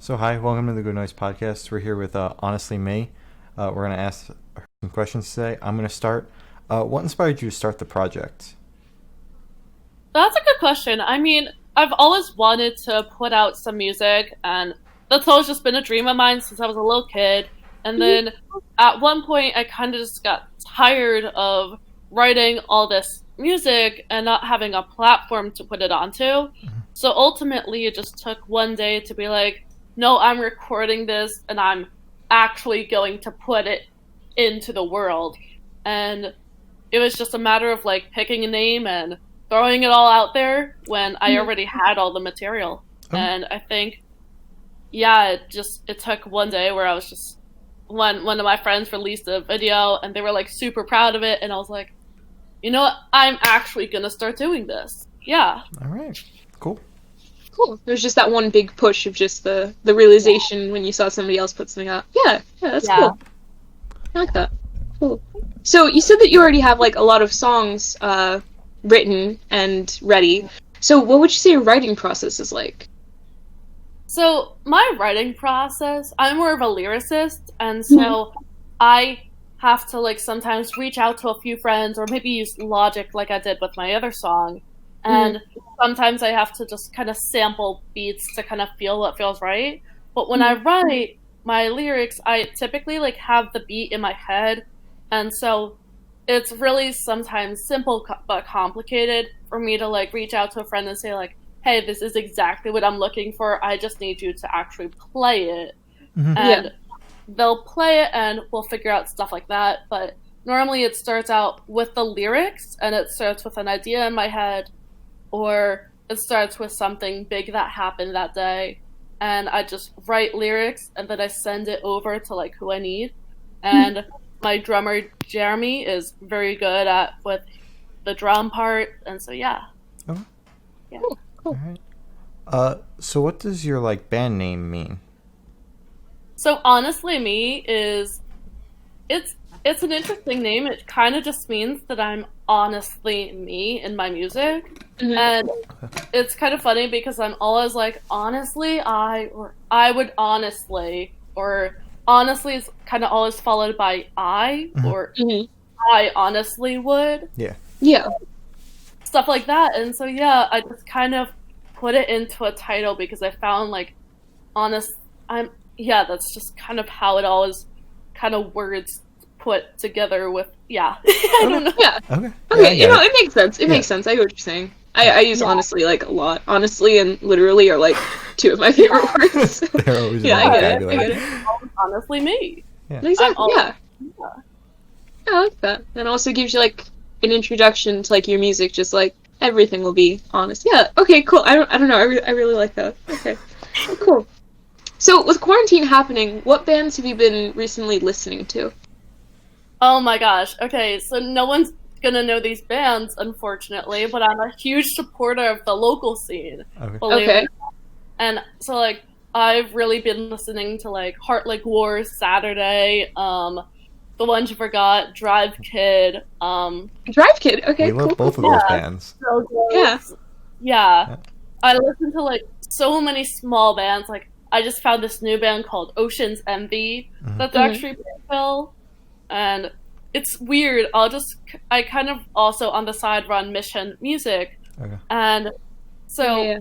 So hi, welcome to the Good Noise Podcast. We're here with Honestly Me. We're going to ask her some questions today. I'm going to start. What inspired you to start the project? That's a good question. I mean, I've always wanted to put out some music, and that's always just been a dream of mine since I was a little kid. And then at one point, I kind of just got tired of writing all this music and not having a platform to put it onto. So ultimately, it just took one day to be like, no, I'm recording this and I'm actually going to put it into the world. And it was just a matter of like picking a name and throwing it all out there when I already had all the material. Oh. And I think, yeah, it took one day where I was just when one of my friends released a video and they were like super proud of it, and I was like, you know what, I'm actually gonna start doing this. Yeah. All right, cool. Cool. There's just that one big push of just the realization when you saw somebody else put something out. Yeah, that's cool. I like that. Cool. So you said that you already have like a lot of songs written and ready. So what would you say your writing process is like? So my writing process, I'm more of a lyricist, and so I have to like sometimes reach out to a few friends or maybe use Logic like I did with my other song. And sometimes I have to just kind of sample beats to kind of feel what feels right. But when I write my lyrics, I typically like have the beat in my head, and so it's really sometimes simple but complicated for me to like reach out to a friend and say like, hey, this is exactly what I'm looking for. I just need you to actually play it. And they'll play it and we'll figure out stuff like that. But normally it starts out with the lyrics and it starts with an idea in my head, or it starts with something big that happened that day. And I just write lyrics and then I send it over to like who I need. And my drummer, Jeremy, is very good at with the drum part. And so, yeah. Oh. Yeah. Cool. All right. So what does your like band name mean? So Honestly Me is it's an interesting name. It kind of just means that I'm honestly me in my music. And it's kind of funny because I'm always like, honestly, I would honestly, or honestly is kind of always followed by I, or I honestly would. Yeah. Yeah. Stuff like that. And so, yeah, I just kind of put it into a title because I found like that's just kind of how it always kind of words put together with, I don't know. Yeah. Okay. Okay, Yeah, it makes sense. It makes sense. I get what you're saying. I use honestly like a lot. Honestly and literally are like two of my favorite words. They're always Yeah, in my I get it. vocabulary. Honestly me. Exactly. Yeah. I like that. And it also gives you like an introduction to like your music, just like everything will be honest. Yeah. Okay. Cool. I don't know. I really like that. Okay. Cool. So with quarantine happening, what bands have you been recently listening to? Oh my gosh. Okay, so no one's gonna know these bands, unfortunately, but I'm a huge supporter of the local scene. Okay. Believe Okay. it. And so like I've really been listening to like Heart Like Wars, Saturday, The Ones You Forgot, Drive Kid, Drive Kid. Okay. We love Cool. both of those bands. So Ghost. Yeah. Yeah. I listen to like so many small bands. Like I just found this new band called Ocean's Envy that's actually pretty cool. And it's weird. I kind of also on the side run Mission Music. Okay. And so Yeah.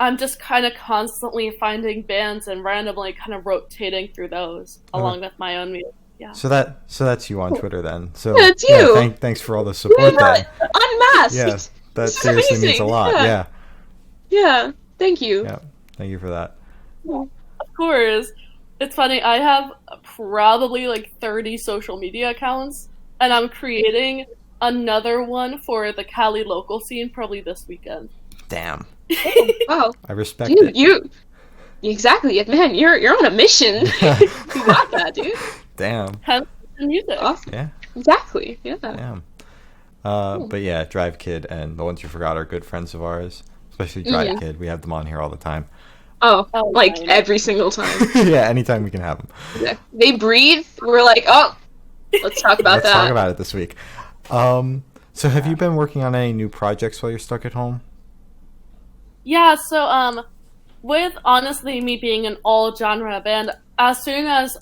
I'm just kind of constantly finding bands and randomly kind of rotating through those along with my own music. Yeah. So that's you on Twitter then. So Yeah, it's you. thanks for all the support then. Unmasked. Yeah. That This is seriously means a amazing. lot. Yeah. Yeah. Yeah. Thank you. Yeah. Thank you for that. Of course. It's funny, I have probably like 30 social media accounts, and I'm creating another one for the Cali local scene probably this weekend. Damn. Wow. I respect Dude, it. you exactly. Man, you're on a mission. You got that, dude. Damn. Hence the music. Awesome. Yeah. Exactly. Yeah. Damn. But yeah, Drive Kid and The Ones You Forgot are good friends of ours. Especially Drive Kid. We have them on here all the time. Oh, Oh, like nice. every single time. Yeah, anytime we can have them. Yeah. They breathe. We're like, oh, let's talk about Let's that. talk about it this week. So have you been working on any new projects while you're stuck at home? Yeah, so with honestly me being an all genre band, as soon as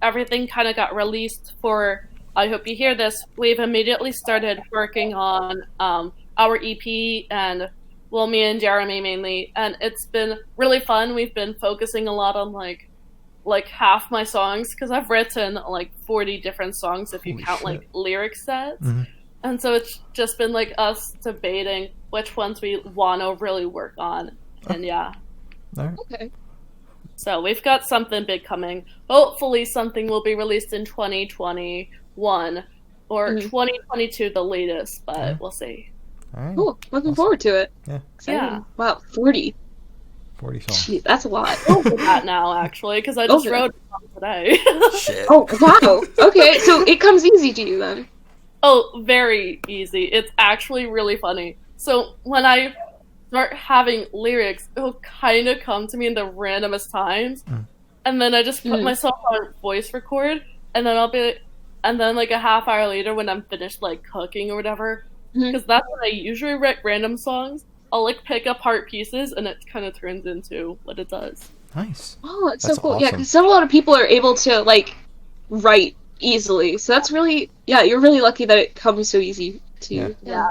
everything kind of got released for I Hope You Hear This, we've immediately started working on our EP and well, me and Jeremy mainly, and it's been really fun. We've been focusing a lot on like half my songs because I've written like 40 different songs if you Holy count shit. like lyric sets. Mhm. And so it's just been like us debating which ones we want to really work on. And yeah. All right. Okay. So we've got something big coming. Hopefully something will be released in 2021 or Mhm. 2022 the latest, but Yeah. we'll see. All right. Cool. Looking Awesome. forward to it. Yeah. Exciting. Yeah. Wow, 40. 40 songs. Jeez, that's a lot. Over that now, actually, because I just Okay. wrote it on today. Shit. Oh, wow. Okay, so it comes easy to you then. Oh, very easy. It's actually really funny. So when I start having lyrics, it'll kind of come to me in the randomest times, and then I just put Mm. myself on voice record, and then and then like a half hour later when I'm finished like cooking or whatever, Mhm. because that's when I usually write random songs. I'll like pick apart pieces, and it kind of turns into what it does. Nice. Oh, that's so That's cool. Yeah, awesome. because not a lot of people are able to, like, write easily. So that's really, yeah, you're really lucky that it comes so easy to you. Yeah,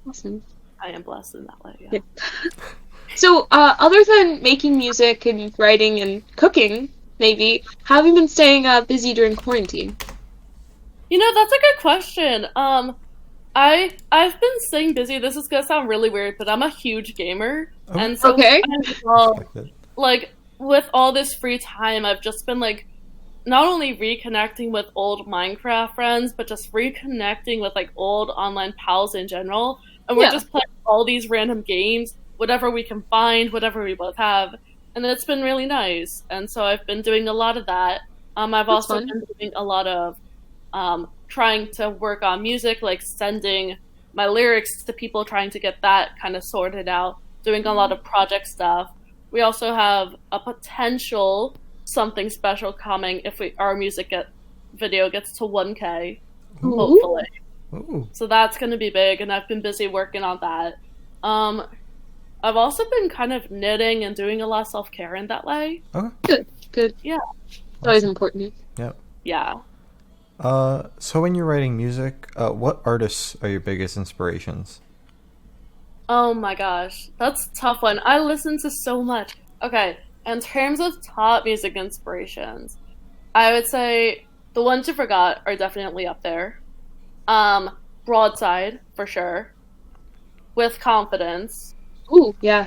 Awesome. I am blessed in that way. Yeah. Yeah. So, other than making music and writing and cooking, maybe, how have you been staying busy during quarantine? You know, that's a good question. I've been staying busy. This is gonna sound really weird, but I'm a huge gamer, Oh. and so Okay. Like that. like with all this free time, I've just been like not only reconnecting with old Minecraft friends, but just reconnecting with like old online pals in general. And we're Yeah. just playing all these random games, whatever we can find, whatever we both have, and it's been really nice. And so I've been doing a lot of that. I've That's also fun. been doing a lot of trying to work on music, like sending my lyrics to people, trying to get that kind of sorted out, doing a lot of project stuff. We also have a potential something special coming if our music video gets to 1K, Ooh. hopefully. Ooh. So that's going to be big, and I've been busy working on that. I've also been kind of knitting and doing a lot of self-care in that way. Good. Yeah. It's always important. Yeah. So when you're writing music, what artists are your biggest inspirations? Oh my gosh, that's a tough one. I listen to so much. Okay, in terms of top music inspirations, I would say the ones you forgot are definitely up there. Broadside, for sure. With Confidence. Ooh, yeah.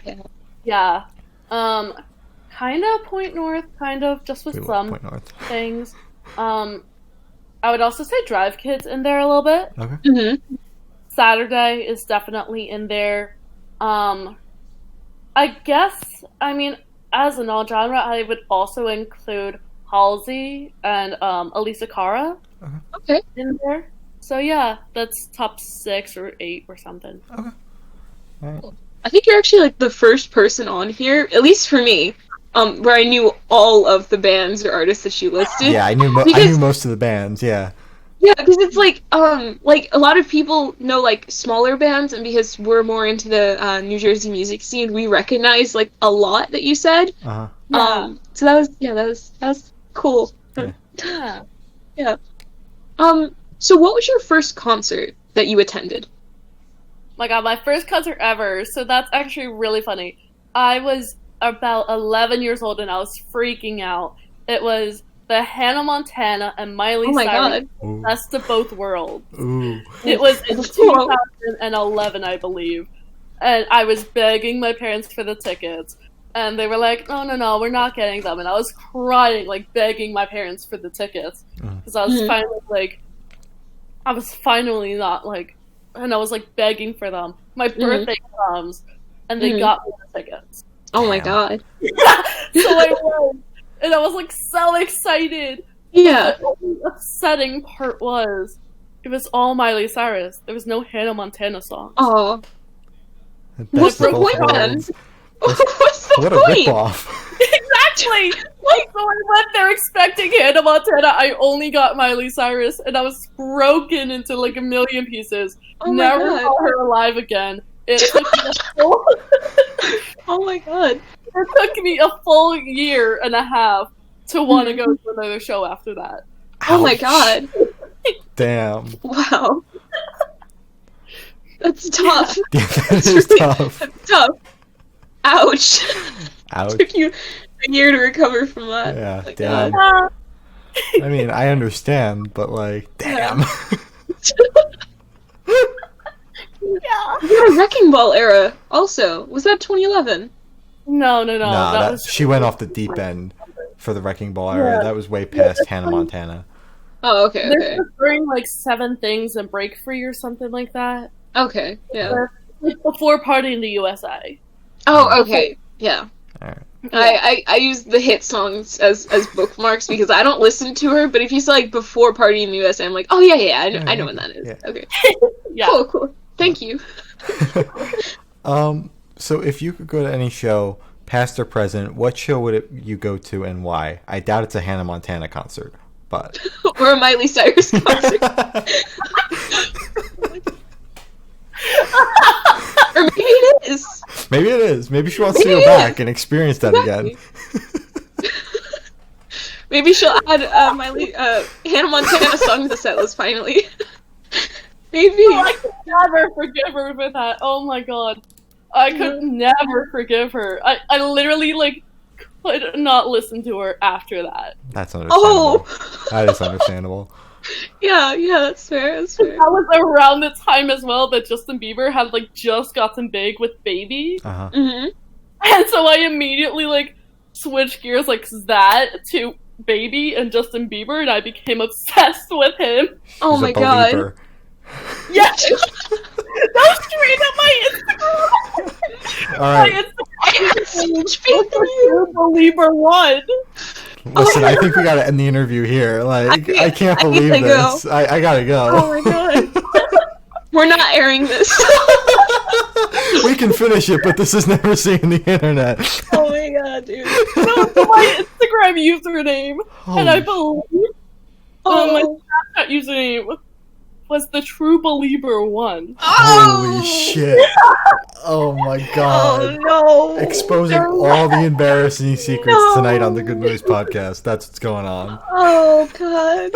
Yeah. Kind of Point North, kind of, just with We love some Point North. things. I would also say Drive Kids in there a little bit. Okay. Mm-hmm. Saturday is definitely in there. I guess, I mean, as an all genre, I would also include Halsey and Elisa Cara Okay. in there. So yeah, that's top 6 or 8 or something. All right. I think you're actually like the first person on here, at least for me, where I knew all of the bands or artists that you listed. Yeah, I knew I Because- knew most of the bands. Yeah. Yeah, because it's like a lot of people know like smaller bands, and because we're more into the New Jersey music scene, we recognize like a lot that you said. Uh huh. So that was cool. Yeah. Yeah. So what was your first concert that you attended? My god, my first concert ever. So that's actually really funny. I was about 11 years old and I was freaking out. It was the Hannah Montana and Miley Oh my Cyrus god. Ooh. Best of Both Worlds. Ooh. It was in Cool. 2011, I believe. And I was begging my parents for the tickets. And they were like, no, we're not getting them. And I was crying, like begging my parents for the tickets. Because I was Mhm. finally not like, and I was like begging for them. My Mhm. birthday comes, and they Mhm. got me the tickets. Oh my Damn. god. So I went, and I was like so excited. Yeah. The only upsetting part was, it was all Miley Cyrus. There was no Hannah Montana song. Oh. Best What's the of both point then? worlds. What's the What a point? ripoff. Exactly! Like, so I went there expecting Hannah Montana. I only got Miley Cyrus, and I was broken into like a million pieces. Oh my Never god. saw her alive again. It took me Oh my god. it took me a full year and a half to want to go to another show after that. Oh my Ouch. god. Damn. Wow. That's tough. Yeah, that is tough. That's tough. Ouch. Ouch. Took you a year to recover from that. Yeah, Oh my damn. God. I mean, I understand, but like, damn. Yeah. You had a Wrecking Ball era also. Was that 2011? No, Nah, that was she went off the deep end for the Wrecking Ball era. Yeah. That was way past Hannah Montana. Oh, okay, okay. This was during like 7 Things and Break Free or something like that. Okay, yeah. Like, before Party in the USA. Oh, okay, yeah. Alright. I use the hit songs as bookmarks because I don't listen to her, but if you say like before Party in the USA, I'm like, oh yeah, I know when that is. Yeah. Okay. Yeah. Cool. Thank you. So if you could go to any show, past or present, what show would you go to and why? I doubt it's a Hannah Montana concert, but Or a Miley Cyrus concert. Or maybe it is. maybe it is. Maybe she wants to Maybe go it back is. and experience that again. Maybe she'll add Hannah Montana song to the set list finally. Maybe. I could never forgive her for that. Oh my god. I could never forgive her. I literally, like, could not listen to her after that. That's understandable. Oh! That is understandable. Yeah, that's fair, that's fair. That was around the time as well that Justin Bieber had, like, just gotten big with Baby. Uh-huh. Mm-hmm. And so I immediately, like, switched gears like that to Baby and Justin Bieber, and I became obsessed with him. Oh She's my a god. believer. Yeah! That was straight up my Instagram! Alright. My I have such faith in you. True Believer 1! Listen, I think we gotta end the interview here. Like, I can't I believe gotta go. this. I gotta go. Oh my god. We're not airing this. We can finish it, but this is never seeing the internet. Oh my god, dude. No, it's my Instagram username! And I Holy believe Oh, my Snapchat username was the True Believer 1. Holy shit. Oh my Oh god. no. Exposing all the embarrassing secrets tonight on the Good Noise podcast. That's what's going on. Oh god.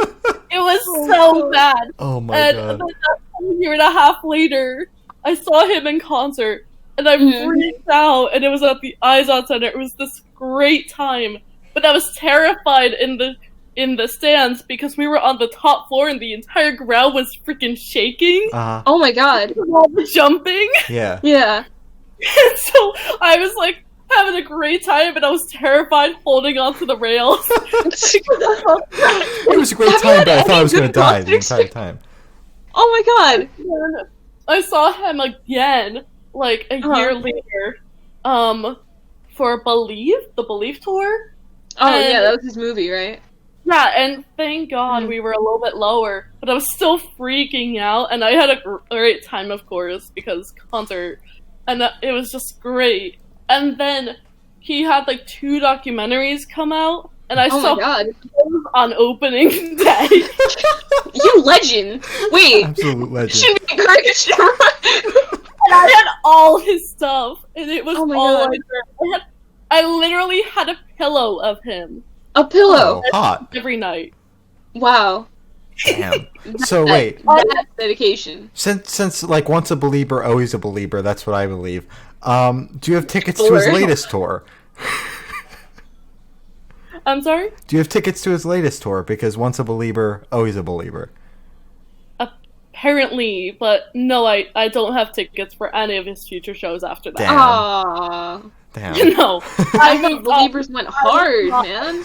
It was so bad. Oh my And god. then a year and a half later, I saw him in concert, and I Mhm. freaked out, and it was at the Izod Center. It was this great time, but I was terrified in the stands because we were on the top floor and the entire ground was freaking shaking Uh-huh. Oh my god. from all the jumping. Yeah. Yeah. And so I was like having a great time, but I was terrified holding onto the rails. It was a great Have you time, had but I thought I any was gonna good die the concerts? entire time. Oh my god. And I saw him again, like a year later, for the Believe tour. Oh And- yeah, that was his movie, right? Yeah, and thank God we were a little bit lower, but I was still freaking out, and I had a great time, of course, because concert, and it was just great. And then he had like 2 documentaries come out, and I Oh saw my god. those on opening day. You legend. Wait. Absolute legend. Shouldn't be encouraged. And I had all his stuff, and it was Oh my all God. I literally had a pillow of him A pillow. Oh, hot. every night. Wow. Damn. So wait, That's dedication. since like once a believer, always a believer. That's what I believe. Do you have tickets to his Sure. latest tour? I'm sorry? Do you have tickets to his latest tour? Because once a believer, always a believer. Apparently, but no, I don't have tickets for any of his future shows after that. Damn. Aww. Damn. No, I thought believers went hard, man.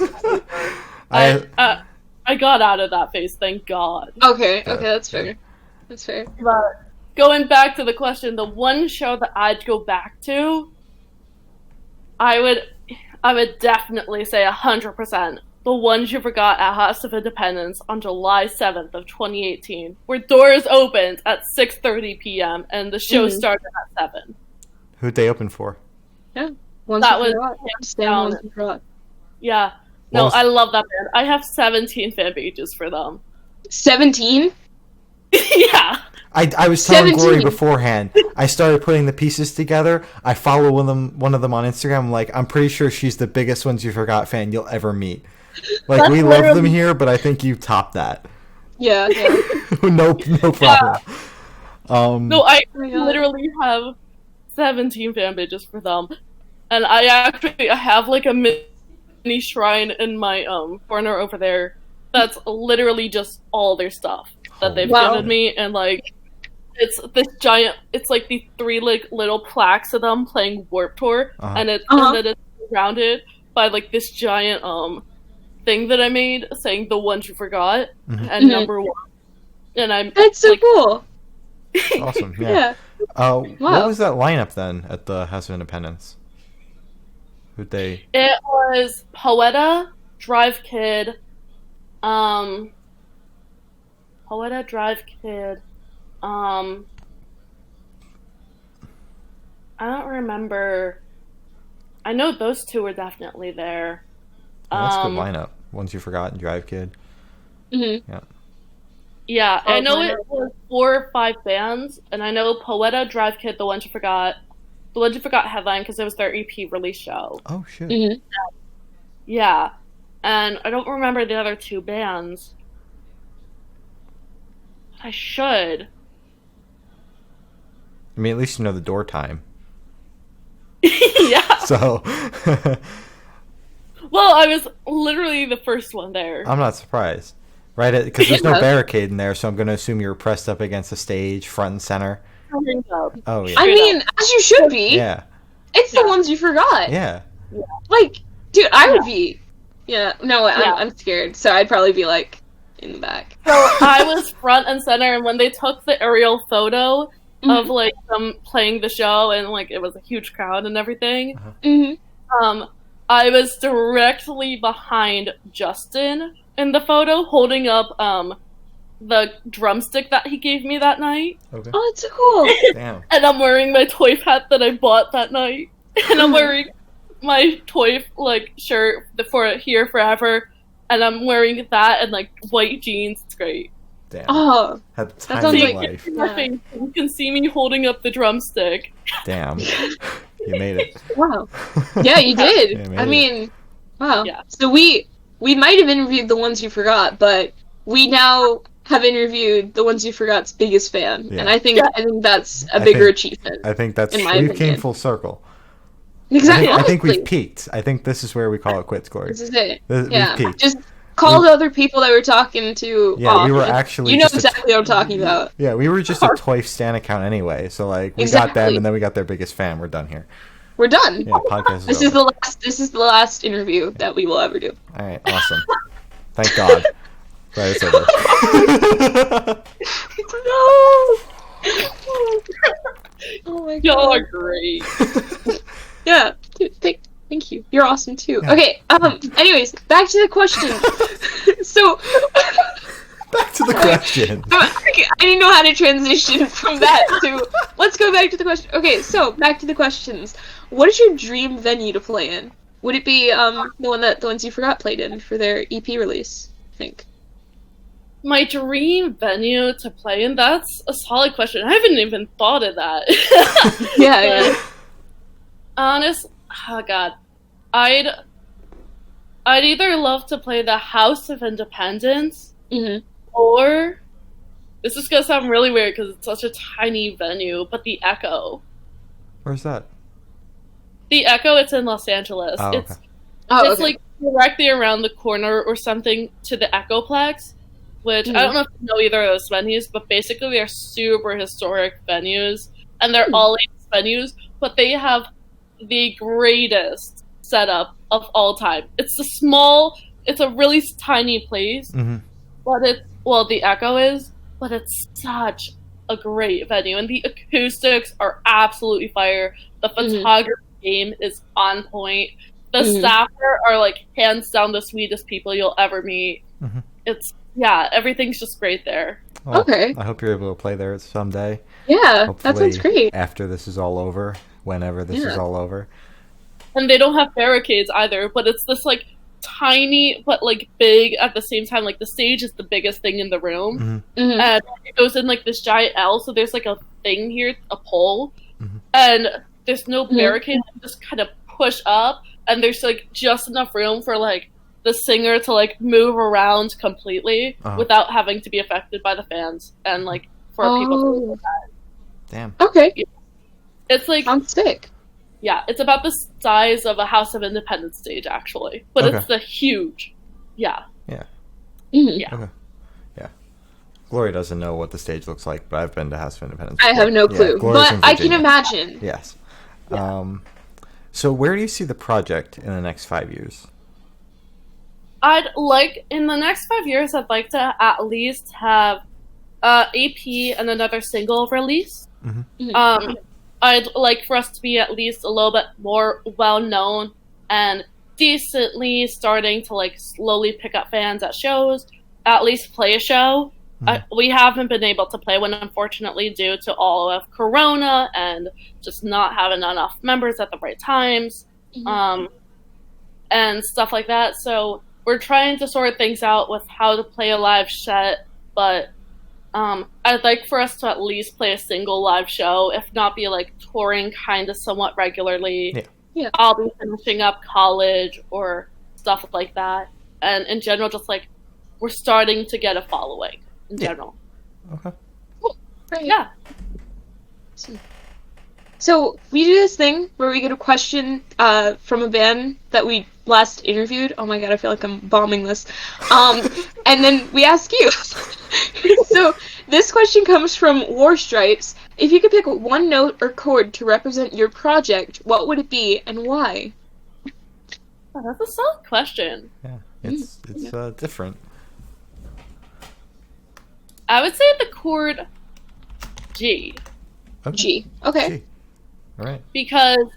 I got out of that phase, thank God. Okay, that's fair. That's fair. But going back to the question, the one show that I'd go back to, I would definitely say 100%. The Ones You Forgot at House of Independence on July 7th of 2018, where doors opened at 6:30 p.m. and the show started at 7. Who'd they open for? Once That you was forgot. hands Stand down. once you forgot. Yeah. What No, was- I love that band. I have 17 fan pages for them. 17? Yeah. I was telling Glory 17. beforehand. I started putting the pieces together. I follow one of them on Instagram. I'm like, I'm pretty sure she's the biggest Ones You Forgot fan you'll ever meet. Like, That's we love them literally- here, but I think you topped that. Yeah. no problem. No, I Oh my God. literally have 17 fan pages for them, and I have like a mini shrine in my corner over there. That's literally just all their stuff that they've Wow. given me, and like it's this giant. It's like these 3 like little plaques of them playing Warped Tour, Uh-huh. and Uh-huh. then it's surrounded by like this giant thing that I made saying the ones you forgot Mhm. and Mhm. number 1, and I'm That's so like, cool. Awesome. Yeah. Yeah. What Wow. was that lineup then at the House of Independence? Who'd they? It was Poeta, Drive Kid, Poeta, Drive Kid, I don't remember. I know those 2 were definitely there. Well, that's a good lineup. Ones You Forgot and Drive Kid. Mm-hmm. Yeah, I Oh, know lineup. it was 4 or 5 bands, and I know Poeta, Drive Kid, The Ones You Forgot. The Ones You Forgot headline because it was their EP release show. Oh shit. Mm-hmm. Yeah, and I don't remember the other 2 bands. I should. I mean, at least you know the door time. Yeah. So Well, I was literally the first one there. I'm not surprised, right? Because there's no Yeah. barricade in there, so I'm going to assume you were pressed up against the stage, front and center. Oh yeah. I Straight mean, up. as you should be. Yeah. It's the Yeah. Ones You Forgot. Yeah. Like, dude, I would be. Yeah. No, Yeah. I'm scared, so I'd probably be like in the back. So I was front and center, and when they took the aerial photo Mm-hmm. of like them playing the show, and like it was a huge crowd and everything, Mm-hmm. I was directly behind Justin in the photo, holding up the drumstick that he gave me that night, Okay. Oh, that's so cool. Damn. and I'm wearing my toy hat that I bought that night, and I'm wearing my toy like shirt for Here Forever, and I'm wearing that and like white jeans. It's great. Damn. Oh, Had the that time sounds of like- life. My Yeah. face, you can see me holding up the drumstick. Damn. You made it. wow. Yeah, you did. Yeah, maybe. I mean, wow. Yeah. So we might have interviewed the Ones You Forgot, but we now have interviewed the Ones You Forgot's biggest fan, Yeah. and I think that's a I bigger think- achievement. I think that's In my we've came opinion. full circle. Exactly. I think we've honestly, peaked. I think this is where we call it quits, Glory. this is it. We've Yeah. peaked. Just call the other people that we're talking to. Yeah, off. we were actually You know just a- exactly what I'm talking about. Yeah, we were just a Toy Stan account anyway. So like we got them, Exactly. and then we got their biggest fan. We're done here. We're done. Yeah, podcast This is is over. the last. This is the last interview that we will ever do. All right, awesome. Thank God. Right, it's over. Oh my god. Y'all are great. Yeah. Dude, thank you. You're awesome too. Yeah. Okay. Anyways, back to the question. So. Back to the question. I didn't know how to transition from that to. Let's go back to the question. Okay, so back to the questions. What is your dream venue to play in? Would it be the ones you forgot played in for their EP release? I think. My dream venue to play in? That's a solid question. I haven't even thought of that. Yeah. Oh god. I'd either love to play the House of Independence, Mm-hmm. or this is gonna sound really weird because it's such a tiny venue, but the Echo. Where's that? The Echo, it's in Los Angeles. Oh, It's okay. Oh, it's okay. like directly around the corner or something to the Echoplex, which I don't know if you know either of those venues, but basically they're super historic venues, and they're all ages venues, but they have the greatest setup of all time. It's a really tiny place, Mm-hmm. but the Echo is, but it's such a great venue, and the acoustics are absolutely fire. The photography game is on point. The staff are like hands down the sweetest people you'll ever meet. Mhm. Everything's just great there. Well, Okay. I hope you're able to play there someday. Yeah, Hopefully, that sounds great. After this is all over, whenever this is Yeah. all over. And they don't have barricades either, but it's this like tiny but like big at the same time. Like the stage is the biggest thing in the room, Mhm. and it goes in like this giant L. So there's like a thing here, a pole, Mhm. and there's no Mhm. barricade. You just kind of push up, and there's like just enough room for like the singer to like move around completely without having to be affected by the fans, and like for people to Damn. Okay, it's like sounds sick. yeah, it's about the size of a House of Independence stage actually, but Okay. it's the huge, yeah. Mhm. Yeah. Okay. Yeah. Gloria doesn't know what the stage looks like, but I've been to House of Independence. I have no clue, Gloria's but in I can Virginia. imagine. Yes. So where do you see the project in the next 5 years? I'd like in the next 5 years, I'd like to at least have AP and another single release. Mhm. I'd like for us to be at least a little bit more well known and decently starting to like slowly pick up fans at shows. At least play a show. We haven't been able to play one, unfortunately, due to all of Corona and just not having enough members at the right times, and stuff like that. So we're trying to sort things out with how to play a live set, but I'd like for us to at least play a single live show, if not be like touring kind of somewhat regularly. Yeah. I'll be finishing up college or stuff like that, and in general, just like we're starting to get a following in general. Okay. Right. Yeah. So we do this thing where we get a question from a band that we last interviewed. Oh my god, I feel like I'm bombing this. And then we ask you. So this question comes from War Stripes. If you could pick one note or chord to represent your project, what would it be and why? Oh, that's a solid question. Yeah. It's different. I would say the chord G, Okay. G. Okay. G. All right. because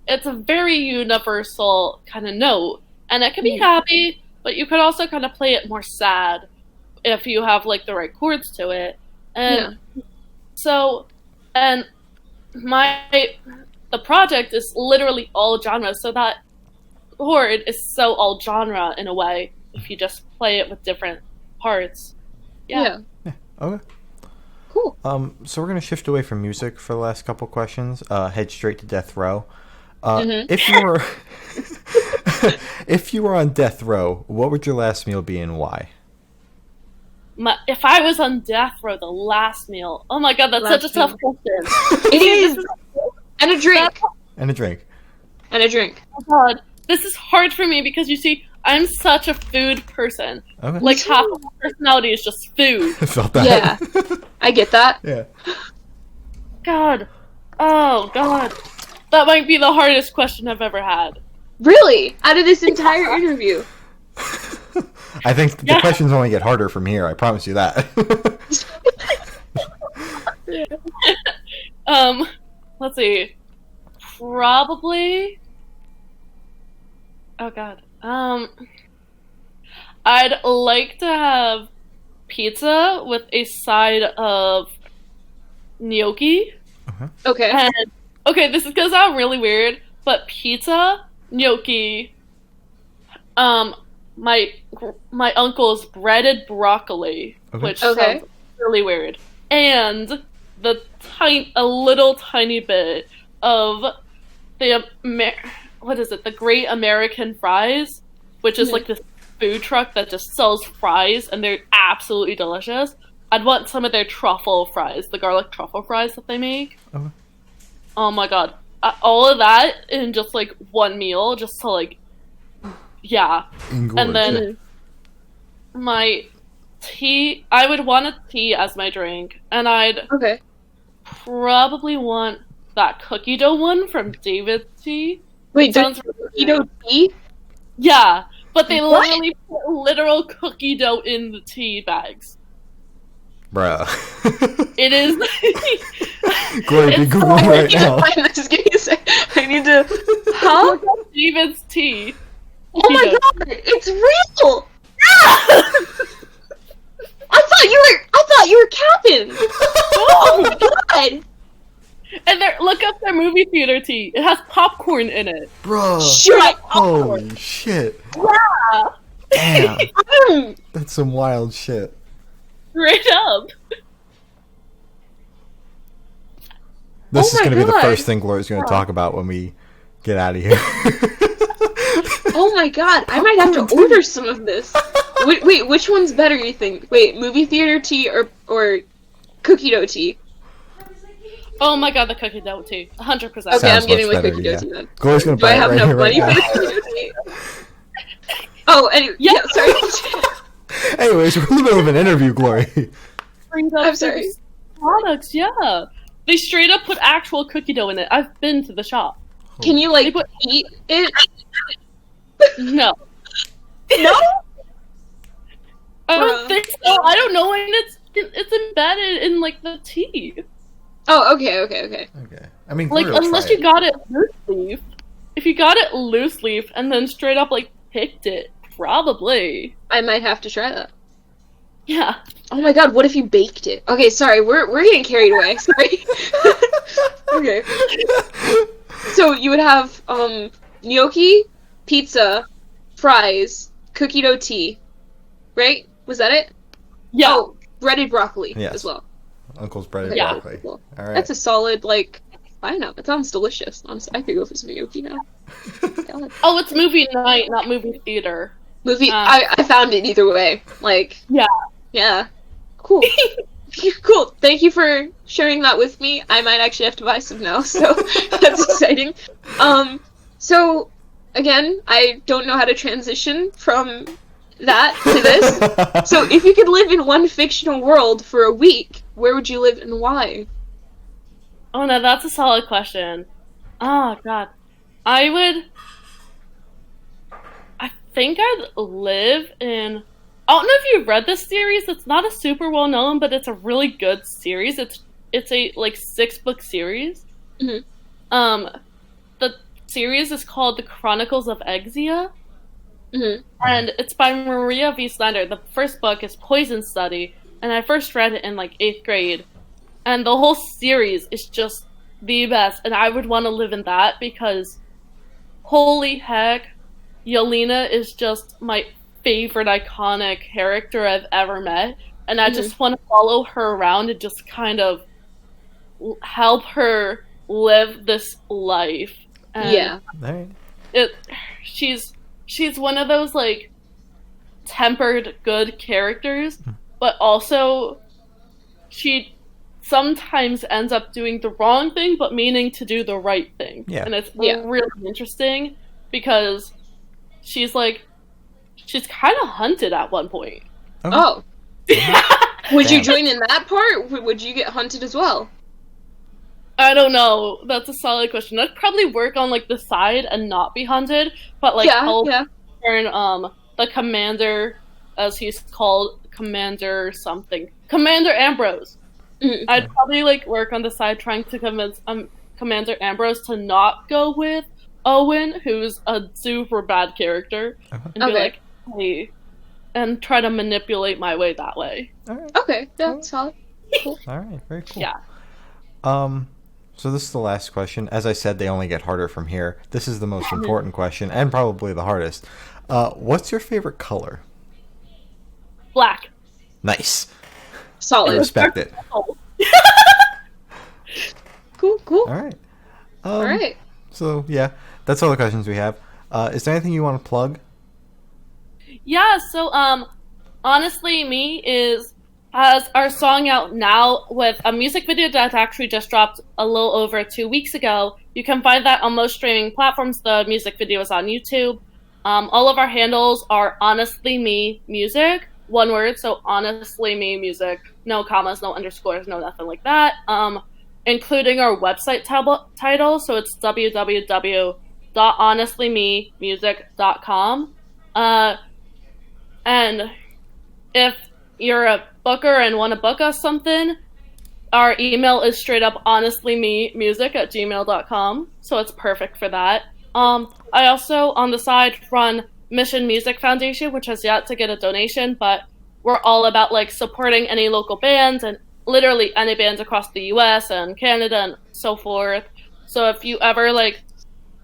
it's a very universal kind of note, and it can be happy, but you could also kind of play it more sad if you have like the right chords to it. And so, and the project is literally all genres, so that chord is so all genre in a way if you just play it with different parts. Yeah. Okay. Cool. So we're gonna shift away from music for the last couple questions. Head straight to death row. If you were, if you were on death row, what would your last meal be and why? If I was on death row, the last meal. Oh my god, that's such a tough question. It is. And a drink. And a drink. And a drink. Oh god, this is hard for me because you see, I'm such a food person. Okay. Like half of my personality is just food. Felt that. Yeah. I get that. Yeah. God. Oh god. That might be the hardest question I've ever had. Really? Out of this entire interview. I think the questions only get harder from here. I promise you that. Let's see. Probably. Oh god. I'd like to have pizza with a side of gnocchi. Okay. And, okay, this is gonna sound really weird, but pizza, gnocchi, my uncle's breaded broccoli, which sounds really weird, and a little tiny bit of the what is it? The Great American Fries, which is like this food truck that just sells fries, and they're absolutely delicious. I'd want some of their truffle fries, the garlic truffle fries that they make. Okay. Oh my god. All of that in just like one meal, just to like, yeah. Engorge. And then my tea, I would want a tea as my drink, and I'd probably want that cookie dough one from David's Tea. Wait, sounds cookie dough tea? Yeah, but they literally put literal cookie dough in the tea bags. Bruh. It is. Gloria, be Googling right now. I need to. Huh? David's Tea. Oh my god, it's real! I thought you were capping. Oh my god! And look up their movie movie theater tea. It has popcorn in it. Bro. Shut Holy shit. Yeah. Damn. up! That's some wild shit. Straight up. This Oh is my going to be the God. first thing Gloria's going to talk about when we get out of here. Oh my god, I might have to order some of this. Wait, which one's better, you think? Wait, movie theater tea or cookie dough tea? Oh my god, the cookie dough tea. 100%. Okay, Sounds I'm getting much my better, cookie dough yeah. tea then. Gloria's going to Do I buy it have right enough here, right money for the now. cookie dough tea? Oh, anyway, yeah, sorry. Anyways, we're in the middle of an interview, Gloria. Brings up I'm sorry. those products, yeah. They straight up put actual cookie dough in it. I've been to the shop. Can you, like, eat it? No. No? I don't Bruh. think so. I don't know, and it's embedded in, like, the tea. Oh, okay. Okay. I mean, Like, Gloria will unless try you got it loose leaf. If you got it loose leaf and then straight up, like, picked it, probably. I might have to try that. Yeah. Oh my god, what if you baked it? Okay, sorry, we're getting carried away. Sorry. Okay. So you would have gnocchi, pizza, fries, cookie dough tea, right? Was that it? Yeah. Oh, breaded broccoli Yes. as well. Uncle's bread and Yeah. broccoli. Cool. All right. That's a solid, like, I don't know. It sounds delicious. Honestly, I could go for some gnocchi now. God. Oh, it's movie night, not movie theater. Movie. Ah. I found it either way. Like. Yeah. Yeah. Cool. Cool. Thank you for sharing that with me. I might actually have to buy some now, so that's exciting. So again, I don't know how to transition from that to this. So if you could live in one fictional world for a week, where would you live and why? Oh no, that's a solid question. Oh god. I think I'd live in... I don't know if you've read this series. It's not a super well known, but it's a really good series. It's a like 6-book series. Mhm. The series is called The Chronicles of Exia, Mm-hmm. and it's by Maria V. Slender. The first book is Poison Study, and I first read it in like 8th grade. And the whole series is just the best, and I would want to live in that because, holy heck, Yelena is just my favorite iconic character I've ever met, and I just want to follow her around and just kind of help her live this life. And Yeah. All right. she's one of those like tempered good characters, but also she sometimes ends up doing the wrong thing but meaning to do the right thing. Yeah. And it's Yeah. really interesting because she's kind of hunted at one point. Oh. Would you Damn. join in that part? Would you get hunted as well? I don't know. That's a solid question. I'd probably work on like the side and not be hunted, but like help turn the commander, as he's called, Commander something, Commander Ambrose. Mhm. I'd probably like work on the side trying to convince Commander Ambrose to not go with Owen, who's a super bad character, and be Okay. like, hey, and try to manipulate my way that way. All right. Okay, yeah, solid. All right. Very cool. Yeah. So this is the last question. As I said, they only get harder from here. This is the most important question and probably the hardest. What's your favorite color? Black. Nice. I Solid. respect it. Oh. Cool. All right. All right. So yeah, that's all the questions we have. Is there anything you want to plug? Yeah, so Honestly Me has our song out now with a music video that actually just dropped a little over 2 weeks ago. You can find that on most streaming platforms. The music video is on YouTube. All of our handles are Honestly Me Music, one word, so Honestly Me Music, no commas, no underscores, no nothing like that. Including our website title, so it's www.honestlymemusic.com. And if you're a booker and want to book us something, our email is straight up honestlymemusic@gmail.com, so it's perfect for that. I also, on the side, run Mission Music Foundation, which has yet to get a donation, but we're all about like supporting any local bands and literally any bands across the US and Canada and so forth. So if you ever like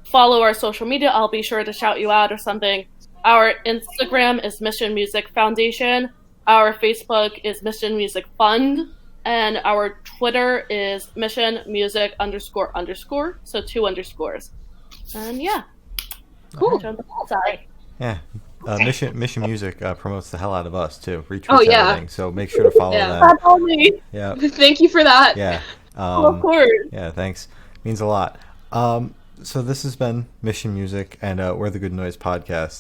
follow our social media, I'll be sure to shout you out or something. Our Instagram is Mission Music Foundation. Our Facebook is Mission Music Fund. And our Twitter is Mission Music __. So 2 underscores. And yeah. Cool. Yeah. Mission Music promotes the hell out of us too. Retweets everything. So make sure to follow them. That's all me. Yeah. Thank you for that. Yeah. Of course. Yeah, thanks. Means a lot. So this has been Mission Music, and we're the Good Noise Podcast.